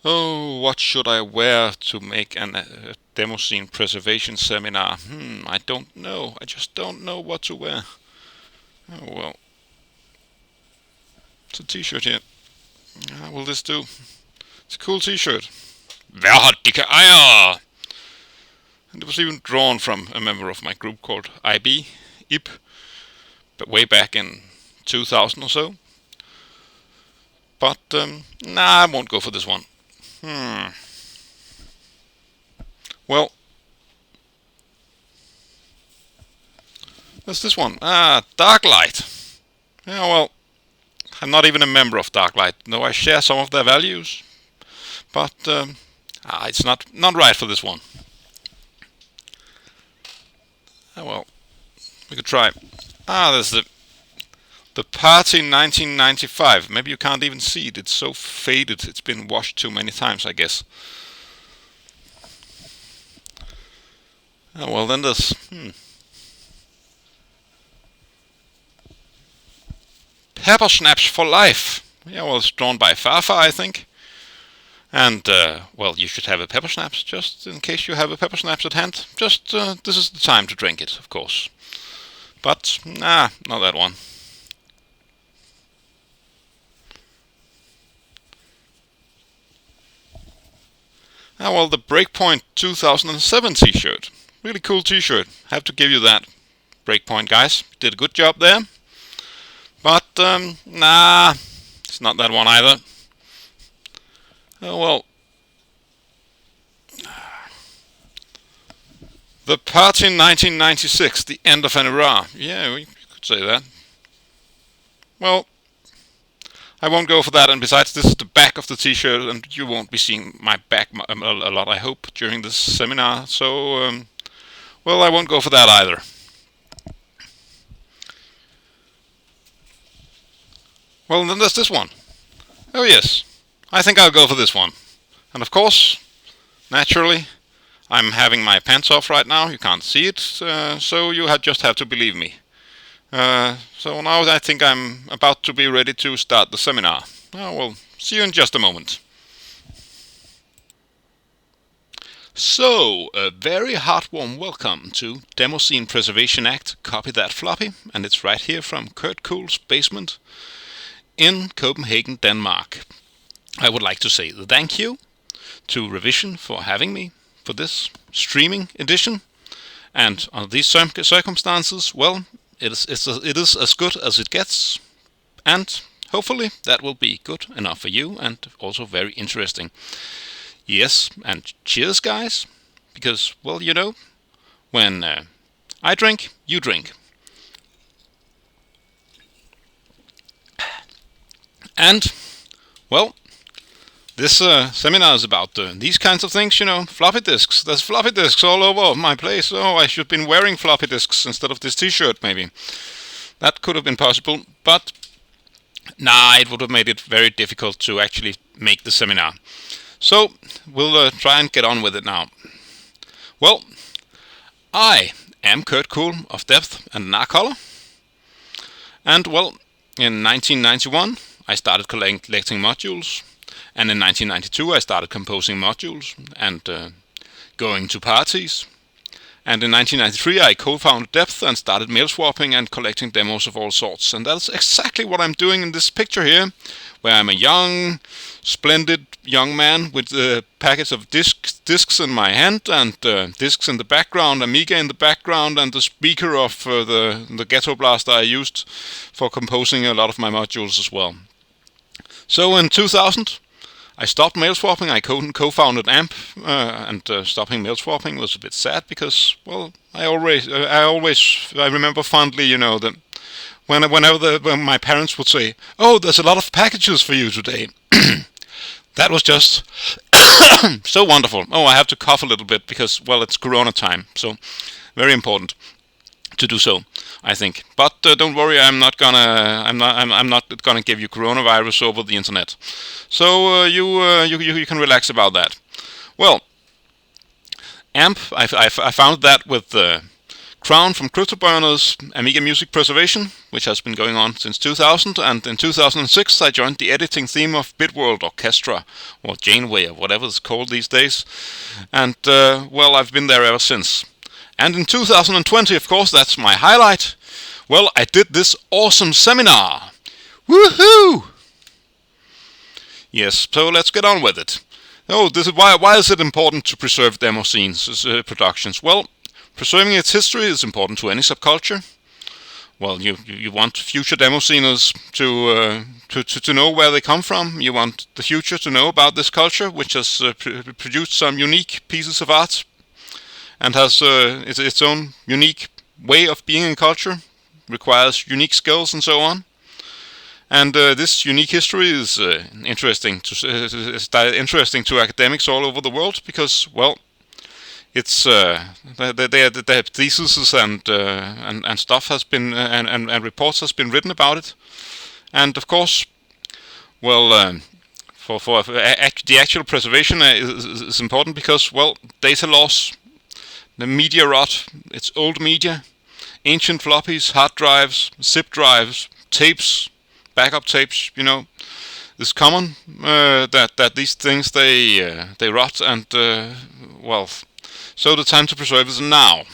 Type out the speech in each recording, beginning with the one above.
Oh, what should I wear to make a Demoscene preservation seminar? I don't know. I just don't know what to wear. Oh well. It's a t-shirt here. Will this do? It's a cool t-shirt. Wer hat dicke Eier? And it was even drawn from a member of my group called IP, but way back in 2000 or so. But, nah, I won't go for this one. Well, there's this one. Darklight. Yeah, well, I'm not even a member of Darklight, though I share some of their values. But, it's not right for this one. Well, we could try. There's the Party 1995. Maybe you can't even see it. It's so faded. It's been washed too many times, I guess. Well, then there's Pepper Snaps for Life. Yeah, well, it's drawn by Fafa, I think. And, well, you should have a Pepper Snaps, just in case you have a Pepper Snaps at hand. Just, this is the time to drink it, of course. But, not that one. Well, the Breakpoint 2007 t-shirt. Really cool t-shirt. Have to give you that. Breakpoint guys, did a good job there. But, it's not that one either. Oh well. The Party 1996, the end of an era. Yeah, we could say that. Well, I won't go for that, and besides, this is the back of the t-shirt, and you won't be seeing my back a lot, I hope, during this seminar, so, well, I won't go for that either. Well, then there's this one. Oh yes, I think I'll go for this one. And of course, naturally, I'm having my pants off right now, you can't see it, so you just have to believe me. So now I think I'm about to be ready to start the seminar. Well, see you in just a moment. So, a very heartwarm welcome to Demoscene Preservation Act, copy that floppy, and it's right here from Curt Cool's basement in Copenhagen, Denmark. I would like to say thank you to Revision for having me for this streaming edition, and under these circumstances, well, it is as good as it gets, and hopefully that will be good enough for you and also very interesting. Yes, and cheers guys, because, well, you know, when I drink, you drink. And, well, this seminar is about these kinds of things, you know, floppy disks. There's floppy disks all over my place. Oh, I should have been wearing floppy disks instead of this t-shirt, maybe. That could have been possible, but it would have made it very difficult to actually make the seminar. So, we'll try and get on with it now. Well, I am Curt Cool of Depth and Narcolor. And, well, in 1991, I started collecting modules. And in 1992, I started composing modules and going to parties. And in 1993, I co-founded Depth and started mail swapping and collecting demos of all sorts. And that's exactly what I'm doing in this picture here, where I'm a young, splendid young man with packets of discs in my hand and discs in the background, Amiga in the background, and the speaker of the Ghetto Blaster I used for composing a lot of my modules as well. So in 2000, I stopped mail swapping. I co-founded AMP, and stopping mail swapping was a bit sad because, well, I remember fondly, you know, that when my parents would say, "Oh, there's a lot of packages for you today," that was just so wonderful. Oh, I have to cough a little bit because, well, it's Corona time, so very important to do so, I think. But don't worry, I'm not gonna give you coronavirus over the internet. So you can relax about that. Well, AMP, I found that with Crown from Cryptoburners Amiga Music Preservation, which has been going on since 2000, and in 2006 I joined the editing team of Bitworld Orchestra, or Janeway, or whatever it's called these days, and well, I've been there ever since. And in 2020, of course, that's my highlight, well, I did this awesome seminar! Woohoo! Yes, so let's get on with it. Oh, this is why is it important to preserve Demoscene's productions? Well, preserving its history is important to any subculture. Well, you want future Demosceners to know where they come from. You want the future to know about this culture, which has produced some unique pieces of art and has its own unique way of being in culture, requires unique skills and so on. And this unique history is interesting to academics all over the world because, well, it's they have theses and stuff has been and reports has been written about it, and of course, well, for the actual preservation is important because, well, data loss, the media rot, it's old media, ancient floppies, hard drives, zip drives, tapes, backup tapes, you know, it's common that these things they rot and well. So the time to preserve is now.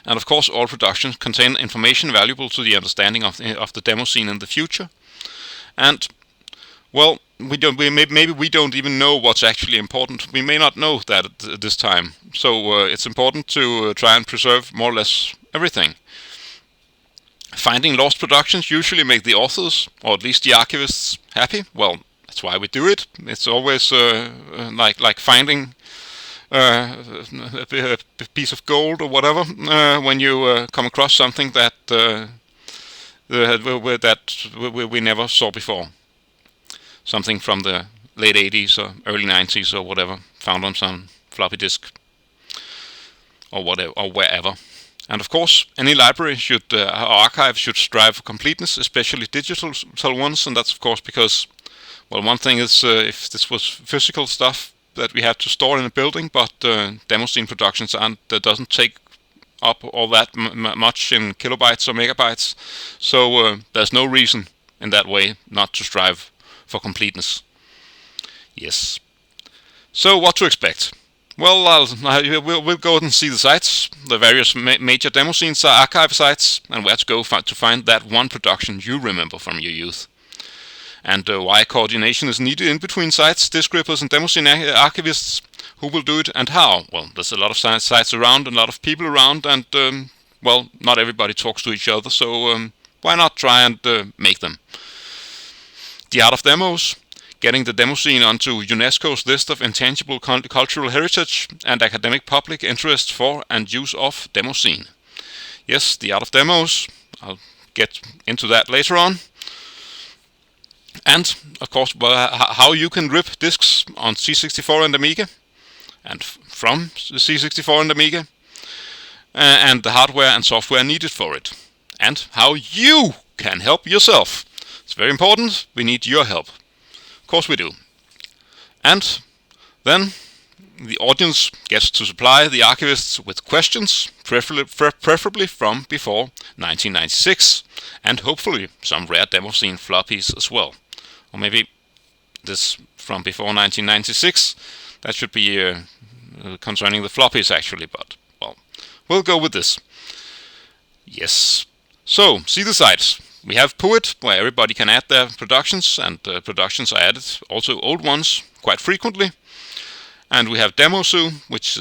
And of course all productions contain information valuable to the understanding of the Demoscene in the future. And well, maybe we don't even know what's actually important. We may not know that at this time. So it's important to try and preserve more or less everything. Finding lost productions usually make the authors, or at least the archivists, happy. Well, that's why we do it. It's always like finding a piece of gold or whatever when you come across something that we never saw before. Something from the late 80s or early 90s or whatever, found on some floppy disk or whatever or wherever. And of course, any library should, or archive should strive for completeness, especially digital ones. And that's of course because, well, one thing is if this was physical stuff that we have to store in a building, but Demoscene productions doesn't take up all that much in kilobytes or megabytes. So there's no reason in that way not to strive for completeness. Yes. So what to expect? Well, we'll go and see the sites, the various major Demoscene archive sites, and where to go to find that one production you remember from your youth. And why coordination is needed in between sites, disk rippers and Demoscene archivists, who will do it and how. Well, there's a lot of sites around and a lot of people around, and well, not everybody talks to each other, so why not try and make them. The art of demos, getting the Demoscene onto UNESCO's list of intangible cultural heritage and academic public interest for and use of Demoscene. Yes, the art of demos, I'll get into that later on. And, of course, how you can rip disks on C64 and Amiga, and from the C64 and Amiga, and the hardware and software needed for it, and how you can help yourself. It's very important, we need your help. Of course we do. And then the audience gets to supply the archivists with questions, preferably from before 1996, and hopefully some rare Demoscene floppies as well. Or maybe this from before 1996, that should be concerning the floppies actually, but well, we'll go with this. Yes. So, see the sites. We have Poet, where everybody can add their productions, and productions are added, also old ones, quite frequently. And we have Demoscene, which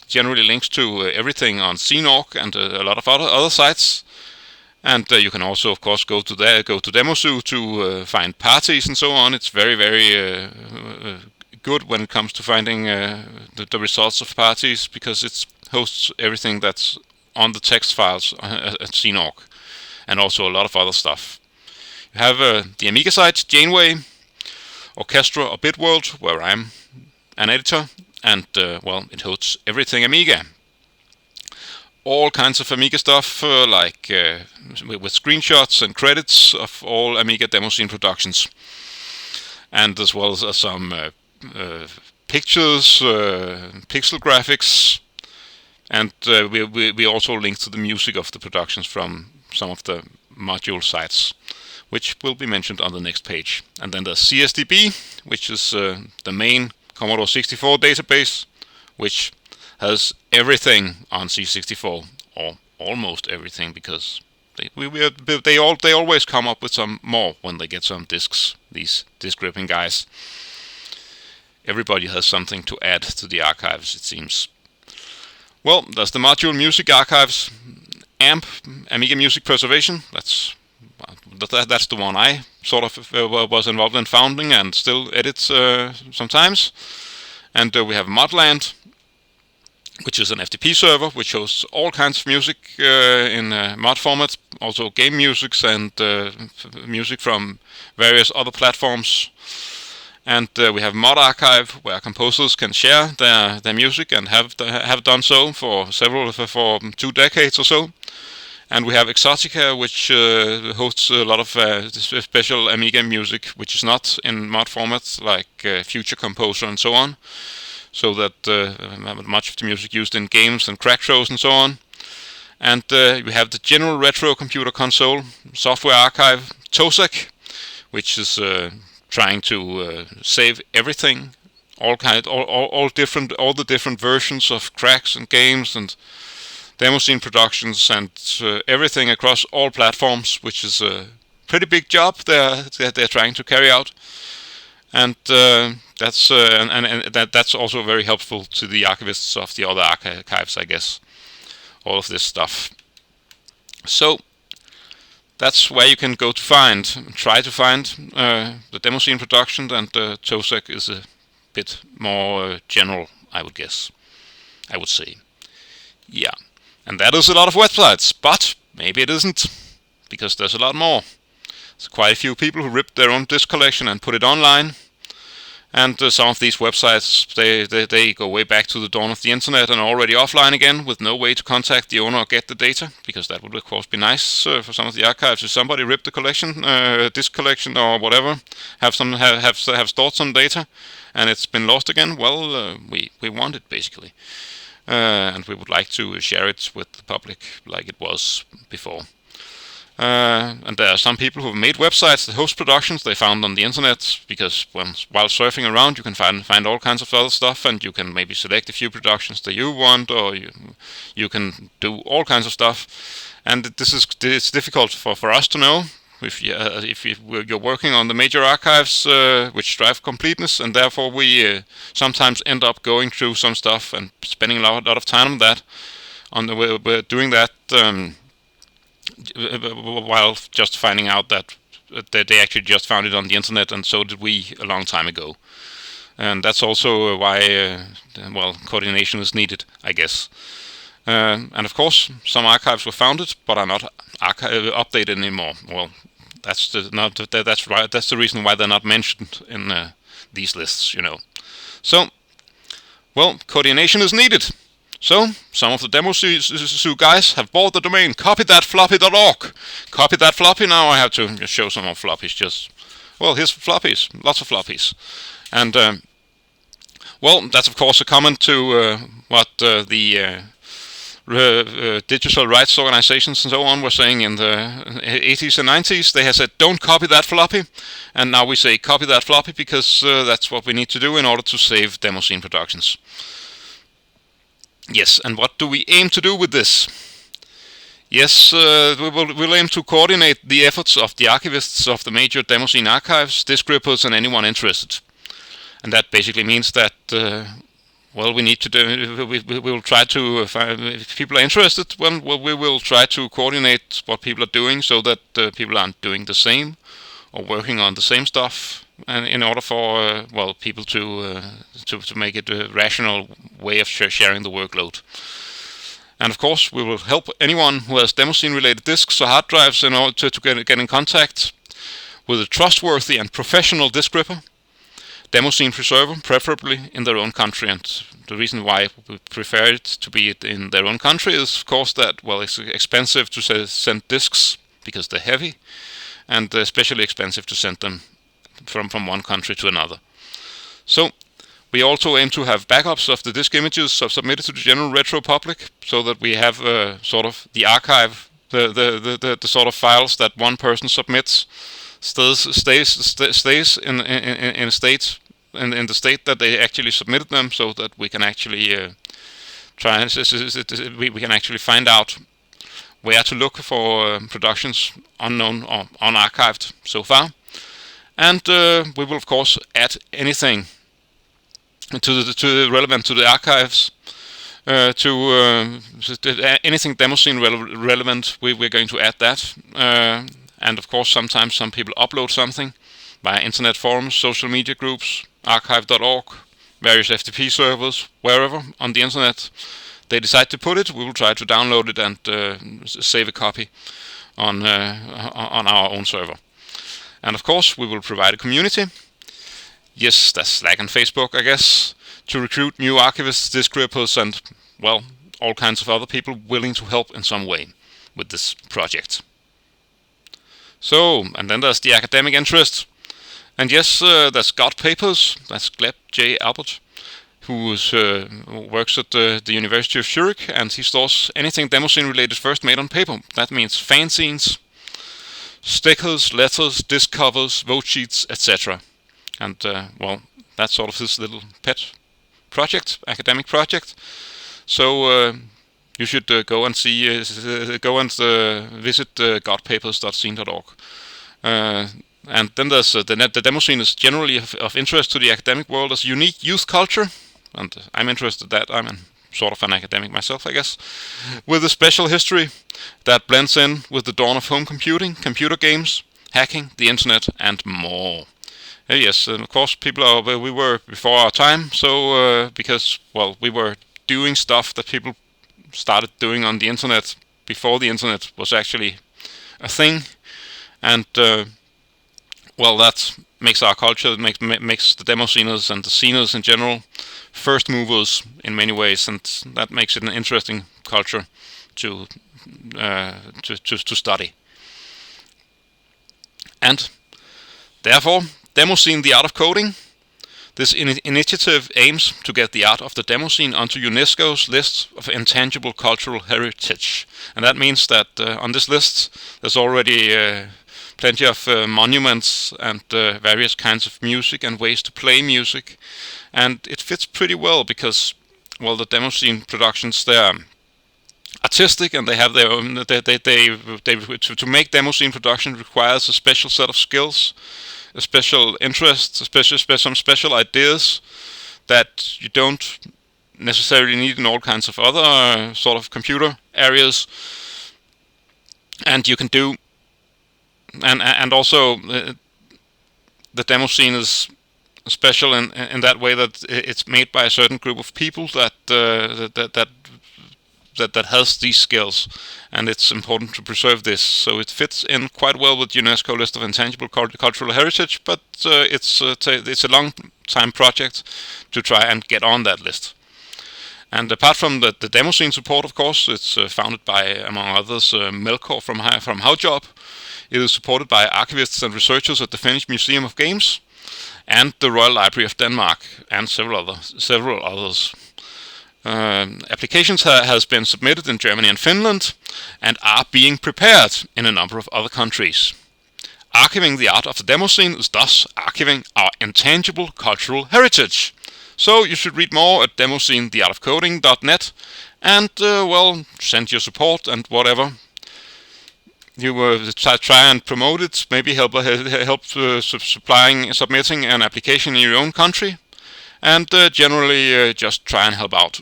generally links to everything on Scene.org and a lot of other sites. And you can also, of course, go to Demoscene to find parties and so on. It's very, very good when it comes to finding the results of parties, because it hosts everything that's on the text files at Scene.org. And also a lot of other stuff. You have the Amiga site, Janeway, Orchestra or Bitworld, where I'm an editor, and well, it hosts everything Amiga. All kinds of Amiga stuff, like with screenshots and credits of all Amiga Demoscene productions, and as well as some pictures, pixel graphics, And we also link to the music of the productions from some of the module sites, which will be mentioned on the next page. And then there's CSDB, which is the main Commodore 64 database, which has everything on C64, or almost everything, because they always come up with some more when they get some disks, these disk ripping guys. Everybody has something to add to the archives, it seems. Well, there's the module music archives, AMP, Amiga Music Preservation. That's the one I sort of was involved in founding and still edit sometimes. And we have Modland, which is an FTP server which hosts all kinds of music in mod formats, also game musics and music from various other platforms. And we have Mod Archive, where composers can share their music and have done so for 2 decades or so. And we have Exotica, which hosts a lot of special Amiga music, which is not in mod formats like Future Composer and so on. So that much of the music used in games and crack shows and so on. And we have the General Retro Computer Console Software Archive, TOSEC, which is trying to save everything, all the different versions of cracks and games and Demoscene productions and everything across all platforms, which is a pretty big job they're trying to carry out. And that's also very helpful to the archivists of the other archives, I guess, all of this stuff. So that's where you can go to try to find the Demoscene production, and TOSEC is a bit more general, I would say. Yeah, and that is a lot of websites, but maybe it isn't, because there's a lot more. There's quite a few people who ripped their own disk collection and put it online. And some of these websites, they go way back to the dawn of the internet and are already offline again, with no way to contact the owner or get the data, because that would of course be nice for some of the archives. If somebody ripped the collection, disk collection or whatever, have stored some data, and it's been lost again, well, we want it basically, and we would like to share it with the public like it was before. And there are some people who have made websites that host productions they found on the internet, because while surfing around you can find all kinds of other stuff, and you can maybe select a few productions that you want, or you can do all kinds of stuff. And it's difficult for us to know if you're working on the major archives which drive completeness, and therefore we sometimes end up going through some stuff and spending a lot of time on that. We're doing that. While just finding out that they actually just found it on the internet, and so did we a long time ago. And that's also why, coordination is needed, I guess. And of course, some archives were founded but are not updated anymore. Well, that's the reason why they're not mentioned in these lists, you know. So, well, coordination is needed. So, some of the Demoscene guys have bought the domain copythatfloppy.org. Copy that floppy. Now I have to show some more floppies. Here's floppies, lots of floppies. And, that's of course a comment to what the digital rights organizations and so on were saying in the 80s and 90s. They had said, don't copy that floppy. And now we say copy that floppy, because that's what we need to do in order to save Demoscene productions. Yes, and what do we aim to do with this? Yes, we'll aim to coordinate the efforts of the archivists of the major Demoscene archives, disk rippers, and anyone interested. And that basically means that, we need to do. We will try to find, if people are interested. We will try to coordinate what people are doing, so that people aren't doing the same or working on the same stuff, and in order for people to make it a rational way of sharing the workload. And of course, we will help anyone who has Demoscene-related disks or hard drives in order to get in contact with a trustworthy and professional disk ripper, Demoscene preserver, preferably in their own country. And the reason why we prefer it to be in their own country is, of course, that it's expensive to send disks because they're heavy, and especially expensive to send them from one country to another. So We also aim to have backups of the disk images submitted to the general retro public, so that we have sort of the archive, the sort of files that one person submits stays in a state in the state that they actually submitted them, so that we can actually we can actually find out where to look for productions unknown or unarchived so far. And we will of course add anything to the relevant to the archives, anything Demoscene relevant. We're going to add that, and of course sometimes some people upload something via internet forums, social media groups, archive.org, various FTP servers, wherever on the internet they decide to put it. We will try to download it and save a copy on our own server. And of course we will provide a community. Yes, that's Slack and Facebook, I guess, to recruit new archivists, disk rippers, and, well, all kinds of other people willing to help in some way with this project. So, and then there's the academic interest. And yes, there's Got Papers, that's Gleb J. Albert, who works at the University of Zurich, and he stores anything Demoscene related first made on paper. That means fanzines, stickers, letters, disc covers, vote sheets, etc. And well, that's sort of his little pet project, academic project. So you should go and see, visit godpapers.scene.org. And then there's the Demoscene is generally of interest to the academic world as unique youth culture, and I'm interested in that. I'm sort of an academic myself, I guess, with a special history that blends in with the dawn of home computing, computer games, hacking, the internet, and more. Yes, and of course, we were before our time, so because, well, we were doing stuff that people started doing on the internet before the internet was actually a thing, and well, that makes our culture, makes the Demosceners and the sceners in general first movers in many ways, and that makes it an interesting culture to study. And therefore, Demoscene, the art of coding. This initiative aims to get the art of the Demoscene onto UNESCO's list of intangible cultural heritage. And that means that on this list there's already plenty of monuments and various kinds of music and ways to play music. And it fits pretty well because, well, the Demoscene productions, they're artistic and they have their own. To make Demoscene production requires a special set of skills, a special interest, some special ideas that you don't necessarily need in all kinds of other sort of computer areas, and you can do. And also the Demoscene is special in that way that it's made by a certain group of people that has these skills, and it's important to preserve this. So it fits in quite well with UNESCO list of intangible cultural heritage, but it's a long time project to try and get on that list. And apart from the Demoscene support, of course, it's founded by, among others, Melkor from Howjob. It is supported by archivists and researchers at the Finnish Museum of Games and the Royal Library of Denmark, and several others. Applications has been submitted in Germany and Finland and are being prepared in a number of other countries. Archiving the art of the Demoscene is thus archiving our intangible cultural heritage. So you should read more at demoscenetheartofcoding.net and, well, send your support and whatever. You try and promote it, maybe help submitting an application in your own country, and generally just try and help out.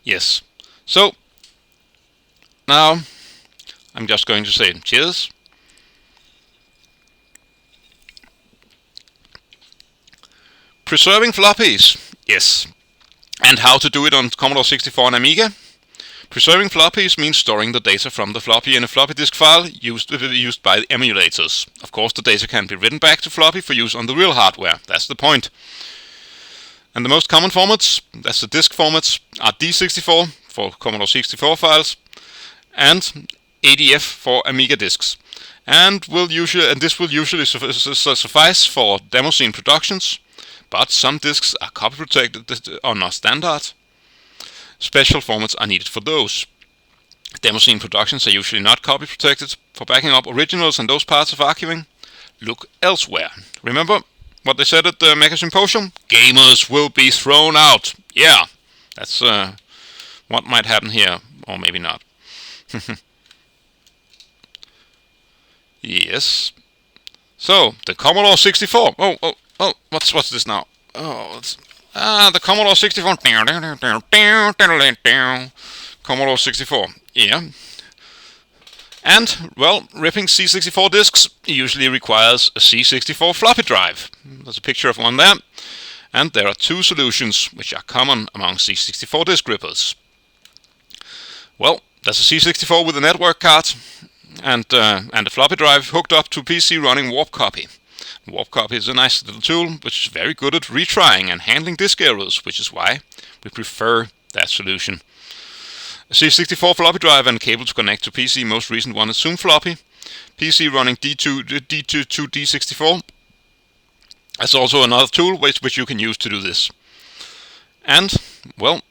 Yes. So, now I'm just going to say cheers. Preserving floppies. Yes. And how to do it on Commodore 64 and Amiga. Preserving floppies means storing the data from the floppy in a floppy disk file used by emulators. Of course, the data can be written back to floppy for use on the real hardware. That's the point. And the most common formats, that's the disk formats, are D64 for Commodore 64 files and ADF for Amiga disks. And this will usually suffice for Demoscene productions, but some disks are copy protected or not standard. Special formats are needed for those. Demoscene productions are usually not copy protected. For backing up originals and those parts of archiving, look elsewhere. Remember what they said at the Mega Symposium? Gamers will be thrown out. Yeah, that's what might happen here, or maybe not. Yes. So the Commodore 64. Oh! What's this now? Oh, it's the Commodore 64. Commodore 64. Yeah. And, well, ripping C64 disks usually requires a C64 floppy drive. There's a picture of one there. And there are two solutions which are common among C64 disk rippers. Well, there's a C64 with a network card and a floppy drive hooked up to PC running Warp Copy. Warp Copy is a nice little tool which is very good at retrying and handling disk errors, which is why we prefer that solution. A C64 floppy drive and cable to connect to PC. Most recent one is Zoom Floppy. PC running D2D64. That's also another tool which you can use to do this. And, well,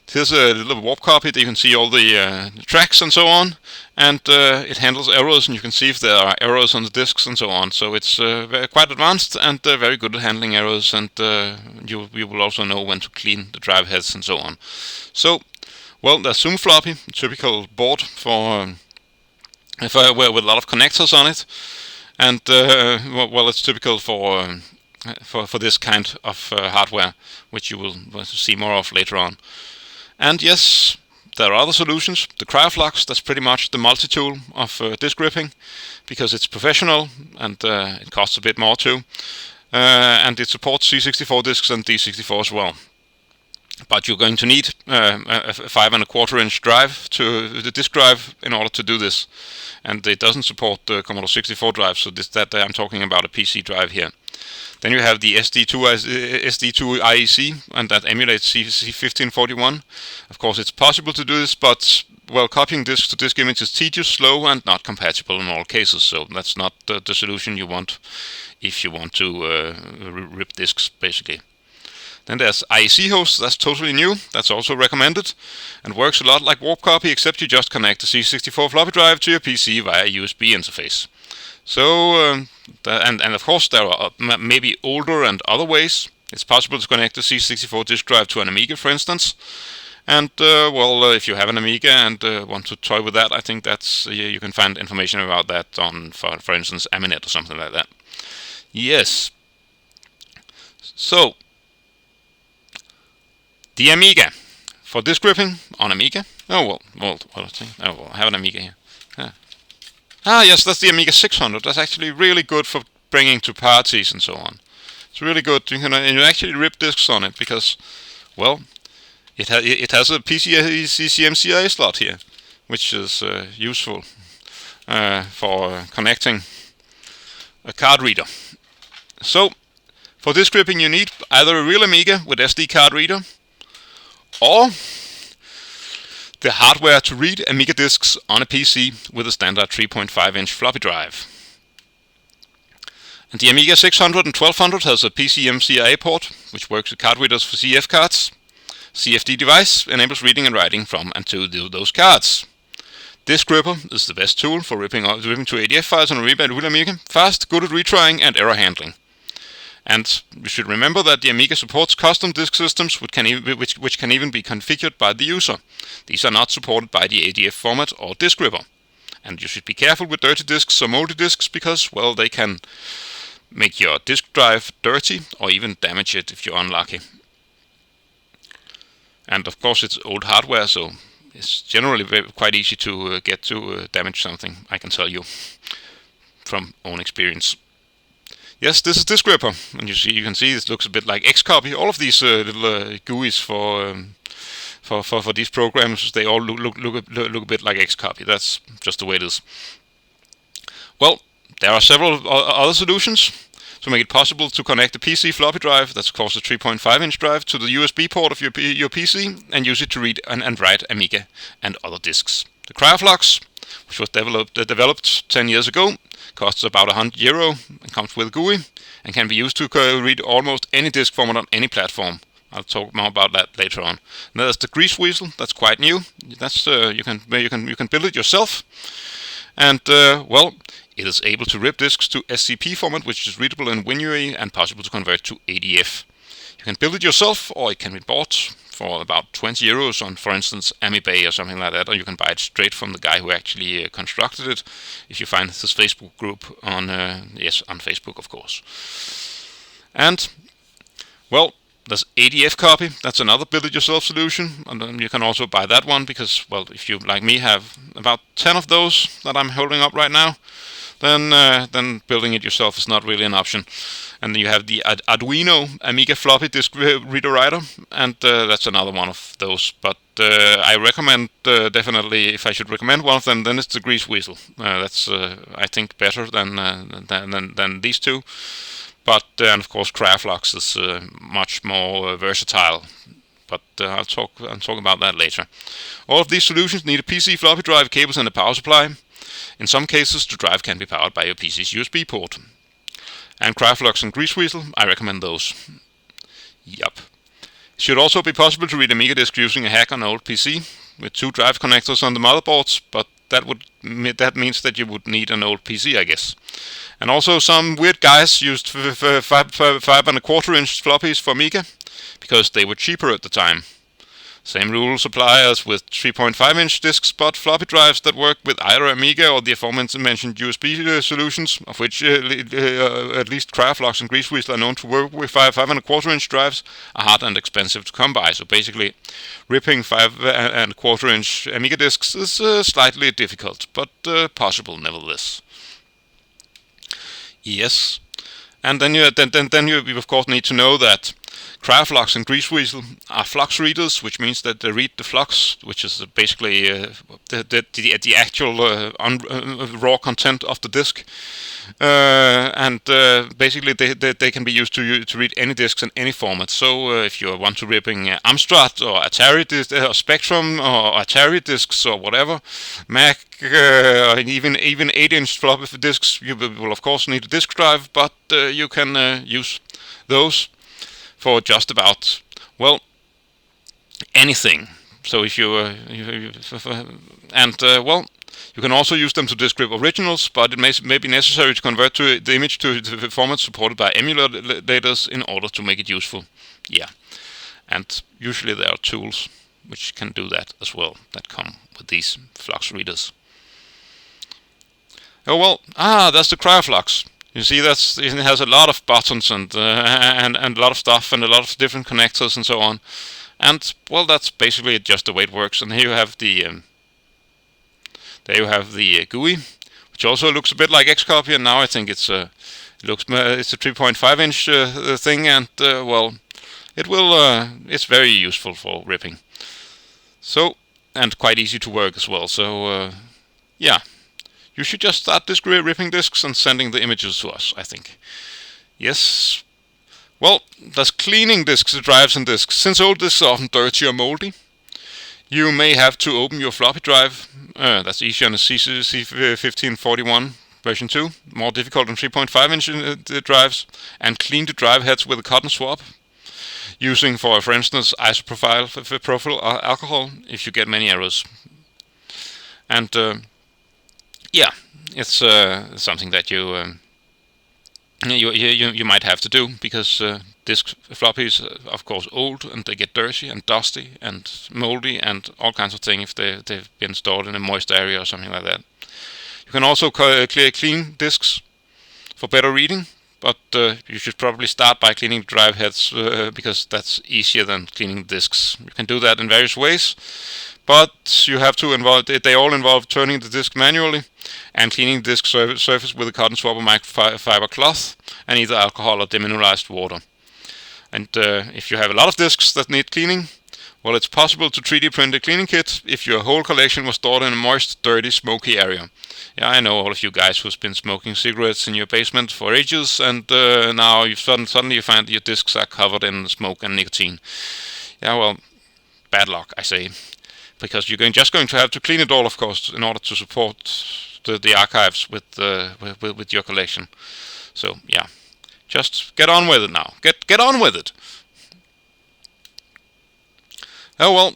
here's a little Warp Copy that you can see all the tracks and so on. And it handles errors, and you can see if there are errors on the disks and so on. So it's quite advanced and very good at handling errors, and you will also know when to clean the drive heads and so on. So, well, there's Zoom Floppy, a typical board for with a lot of connectors on it, and well, it's typical for this kind of hardware, which you will see more of later on. And yes, there are other solutions. The CryoFlux, that's pretty much the multi-tool of disk ripping, because it's professional and it costs a bit more too, and it supports C64 disks and D64 as well. But you're going to need a 5¼ inch drive, the disk drive, in order to do this. And it doesn't support the Commodore 64 drive, so I'm talking about a PC drive here. Then you have the SD2 IEC, and that emulates C1541. Of course, it's possible to do this, but, well, copying disk to disk image is tedious, slow, and not compatible in all cases. So that's not the solution you want if you want to rip disks, basically. Then there's IEC host, that's totally new, that's also recommended, and works a lot like Warp Copy, except you just connect the C64 floppy drive to your PC via USB interface. So, and of course there are maybe older and other ways. It's possible to connect the C64 disk drive to an Amiga, for instance. And, well, if you have an Amiga and want to toy with that, I think that's you can find information about that on, for instance, Aminet or something like that. Yes. So, the Amiga. For disk ripping on Amiga. I have an Amiga here. Yes, that's the Amiga 600. That's actually really good for bringing to parties and so on. It's really good. You can actually rip disks on it because, well, it has a PCMCIA slot here, which is useful for connecting a card reader. So, for disk ripping you need either a real Amiga with SD card reader, or the hardware to read Amiga disks on a PC with a standard 3.5 inch floppy drive. And the Amiga 600 and 1200 has a PCMCIA port, which works with card readers for CF cards. CFD device enables reading and writing from and to those cards. Disk Ripper is the best tool for ripping to ADF files on a real Amiga, fast, good at retrying, and error handling. And we should remember that the Amiga supports custom disk systems which can even be configured by the user. These are not supported by the ADF format or Disk Ripper. And you should be careful with dirty disks or moldy disks because, well, they can make your disk drive dirty or even damage it if you're unlucky. And of course it's old hardware, so it's generally quite easy to get to damage something, I can tell you from own experience. Yes, this is Disk Ripper, and you can see this looks a bit like Xcopy. All of these little GUIs for these programs, they all look a bit like Xcopy. That's just the way it is. Well, there are several other solutions to make it possible to connect a PC floppy drive, that's of course a 3.5 inch drive, to the USB port of your PC and use it to read and write Amiga and other disks. The CryoFlux, which was developed 10 years ago, costs about €100 and comes with GUI, and can be used to read almost any disk format on any platform. I'll talk more about that later on. And there's the Grease Weasel. That's quite new. That's you can build it yourself, and well, it is able to rip disks to SCP format, which is readable in WinUAE and possible to convert to ADF. You can build it yourself, or it can be bought for about 20 euros on, for instance, Amiga or something like that, or you can buy it straight from the guy who actually constructed it. If you find his Facebook group on on Facebook, of course. And well, there's ADF copy. That's another build-it-yourself solution, and you can also buy that one because, well, if you like me have about 10 of those that I'm holding up right now, then building it yourself is not really an option. And then you have the Arduino Amiga floppy disk reader writer, and that's another one of those. But I recommend definitely, if I should recommend one of them, then it's the Grease Weasel. That's I think better than these two. But and of course, Craflux is much more versatile. But I'll talk about that later. All of these solutions need a PC floppy drive, cables, and a power supply. In some cases, the drive can be powered by your PC's USB port. And Craflux and Grease Weasel, I recommend those. Yup. It should also be possible to read Amiga disk using a hack on an old PC with 2 drive connectors on the motherboards, but that means that you would need an old PC, I guess. And also some weird guys used 5.25-inch floppies for Amiga because they were cheaper at the time. Same rules apply as with 3.5-inch disks, but floppy drives that work with either Amiga or the aforementioned USB solutions, of which at least Craflux and Grease Weasel are known to work with 5.25-inch drives, are hard and expensive to come by. So basically, ripping 5.25-inch Amiga disks is slightly difficult, but possible nevertheless. Yes, and then you of course need to know that Craflux and Grease Weasel are flux readers, which means that they read the flux, which is basically the actual raw content of the disk, and basically they can be used to read any disks in any format. So if you want to ripping Amstrad or Atari or Spectrum or Atari disks or whatever, Mac, or even 8-inch floppy disks, you will of course need a disk drive, but you can use those for just about, well, anything. So if you you can also use them to disk rip originals, but it may be necessary to convert the image to the format supported by emulators in order to make it useful. Yeah, and usually there are tools which can do that as well that come with these flux readers. Oh well, that's the Craflux. You see, it has a lot of buttons and a lot of stuff and a lot of different connectors and so on. And well, that's basically just the way it works. And here you have the GUI, which also looks a bit like Xcopy. And now I think it's a 3.5-inch thing, and well, it's very useful for ripping. So, and quite easy to work as well. So yeah. You should just start ripping disks and sending the images to us, I think. Yes. Well, there's cleaning disks, drives and disks. Since old disks are often dirty or moldy, you may have to open your floppy drive. That's easier on a C1541 version 2. More difficult on 3.5-inch drives. And clean the drive heads with a cotton swab, using, for instance, isopropyl alcohol, if you get many errors. And yeah, it's something that you might have to do, because disk floppies are of course old and they get dirty and dusty and moldy and all kinds of things if they've been stored in a moist area or something like that. You can also clean disks for better reading, but you should probably start by cleaning the drive heads because that's easier than cleaning disks. You can do that in various ways, but you have to they all involve turning the disk manually and cleaning the disk surface with a cotton swab or microfiber cloth and either alcohol or demineralized water. And if you have a lot of disks that need cleaning, well, it's possible to 3D print a cleaning kit if your whole collection was stored in a moist, dirty, smoky area. Yeah, I know all of you guys who's been smoking cigarettes in your basement for ages, and now suddenly you find that your disks are covered in smoke and nicotine. Yeah, well, bad luck, I say, because you're just going to have to clean it all, of course, in order to support the archives with your collection. So yeah, Just get on with it now. Get on with it. Oh well.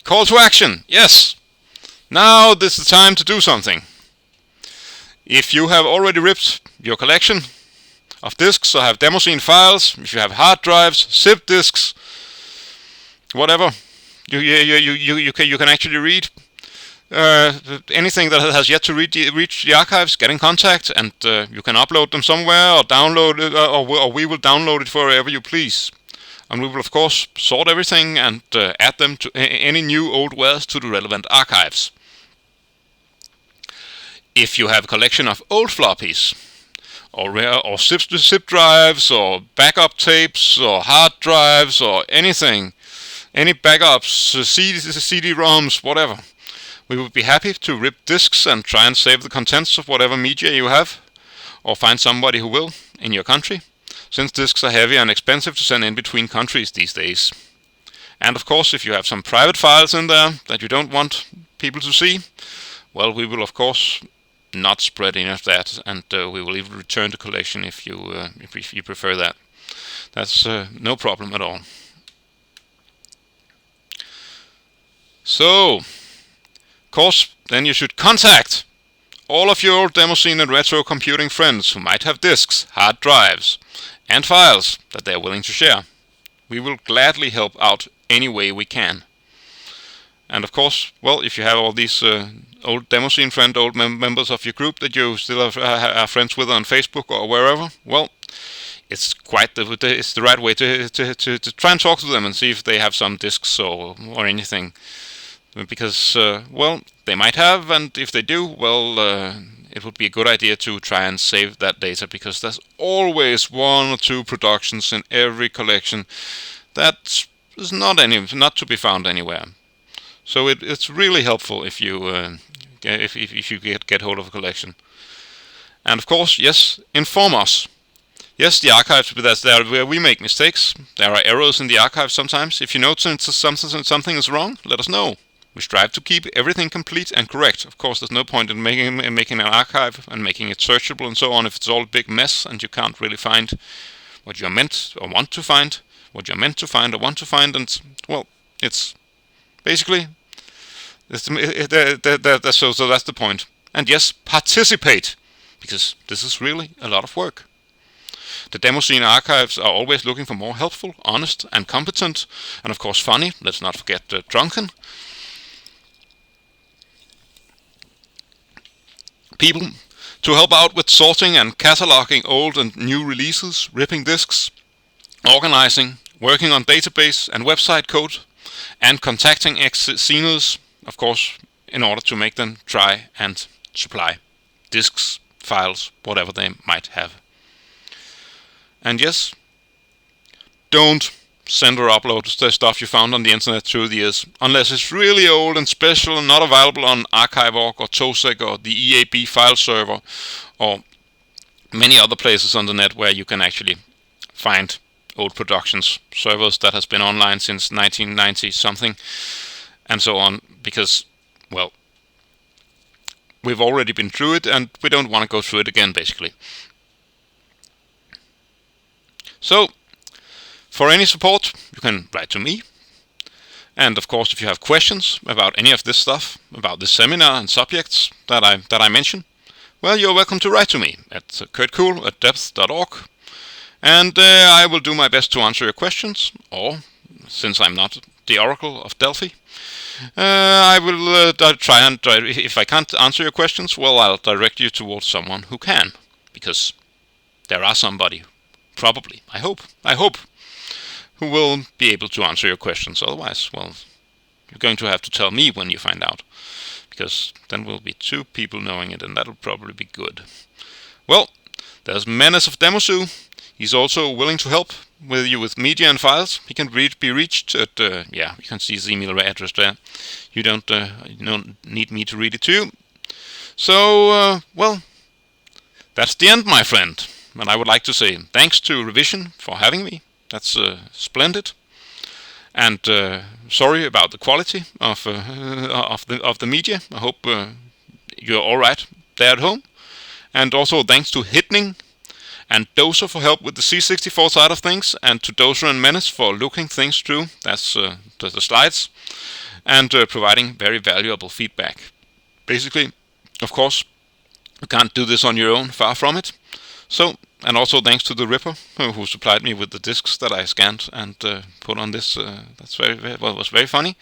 Call to action. Yes. Now this is the time to do something. If you have already ripped your collection of disks or have Demoscene files, if you have hard drives, zip disks, whatever, you can actually read anything that has yet to reach the archives, get in contact, and you can upload them somewhere or download it, or we will download it for wherever you please. And we will of course sort everything and add them to any new old wares to the relevant archives. If you have a collection of old floppies, or zip drives, or backup tapes, or hard drives, or anything, any backups, CD-ROMs, whatever, we would be happy to rip disks and try and save the contents of whatever media you have, or find somebody who will in your country, since disks are heavy and expensive to send in between countries these days. And of course, if you have some private files in there that you don't want people to see, well, we will of course not spread any of that, and we will even return the collection if you prefer that. That's no problem at all. So, of course, then you should contact all of your old Demoscene and retro computing friends who might have disks, hard drives, and files that they are willing to share. We will gladly help out any way we can. And of course, well, if you have all these old Demoscene friends, old members of your group that you still are friends with on Facebook or wherever, well, it's the right way to try and talk to them and see if they have some disks or anything. Because, well, they might have, and if they do, well, it would be a good idea to try and save that data, because there's always one or two productions in every collection that is not to be found anywhere. So it's really helpful if you get hold of a collection. And of course, yes, inform us. Yes, the archives, that's there where we make mistakes. There are errors in the archives sometimes. If you notice something is wrong, let us know. We strive to keep everything complete and correct. Of course, there's no point in making an archive and making it searchable and so on if it's all a big mess and you can't really find what you're meant or want to find, and well, it's basically so that's the point. And yes, participate, because this is really a lot of work. The Demoscene archives are always looking for more helpful, honest, and competent, and of course funny. Let's not forget drunken people to help out with sorting and cataloging old and new releases, ripping disks, organizing, working on database and website code, and contacting ex-sceners, of course, in order to make them try and supply disks, files, whatever they might have. And yes, don't send or upload the stuff you found on the internet through the years, unless it's really old and special and not available on Archive.org or TOSEC or the EAB file server or many other places on the net where you can actually find old productions, servers that has been online since 1990 something and so on, because, well, we've already been through it and we don't want to go through it again, basically. So, for any support, you can write to me. And of course, if you have questions about any of this stuff, about this seminar and subjects that I mention, well, you're welcome to write to me at curtcool@depth.org. And I will do my best to answer your questions, or, since I'm not the Oracle of Delphi, I will try and, if I can't answer your questions, well, I'll direct you towards someone who can, because there are somebody, probably, I hope, who will be able to answer your questions. Otherwise, well, you're going to have to tell me when you find out, because then we'll be two people knowing it, and that'll probably be good. Well, there's Menace of Demoscene. He's also willing to help with you with media and files. He can be reached at, you can see his email address there. You don't need me to read it to you. So, well, that's the end, my friend. And I would like to say thanks to Revision for having me. That's splendid. And sorry about the quality of the media. I hope you're all right there at home. And also thanks to Hitning and Dozer for help with the C64 side of things, and to Dozer and Menace for looking things through. That's the slides, and providing very valuable feedback. Basically, of course, you can't do this on your own, far from it. So, and also thanks to the Ripper who supplied me with the discs that I scanned and put on this. That's it was very funny.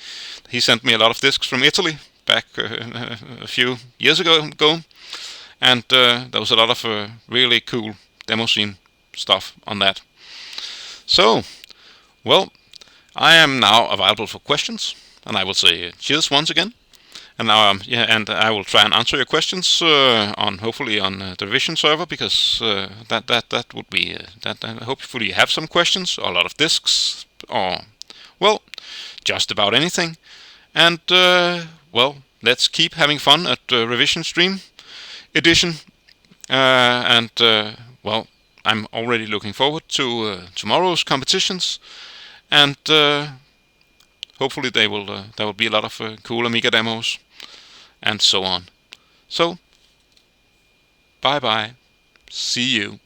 He sent me a lot of discs from Italy back a few years ago, and there was a lot of really cool Demoscene stuff on that. So, well, I am now available for questions, and I will say cheers once again. And now, and I will try and answer your questions hopefully on the Revision server, because that would be that. Hopefully, you have some questions, or a lot of discs, or well, just about anything. And well, let's keep having fun at Revision Stream Edition. Well, I'm already looking forward to tomorrow's competitions, and hopefully there will be a lot of cool Amiga demos and so on. So, bye bye. See you.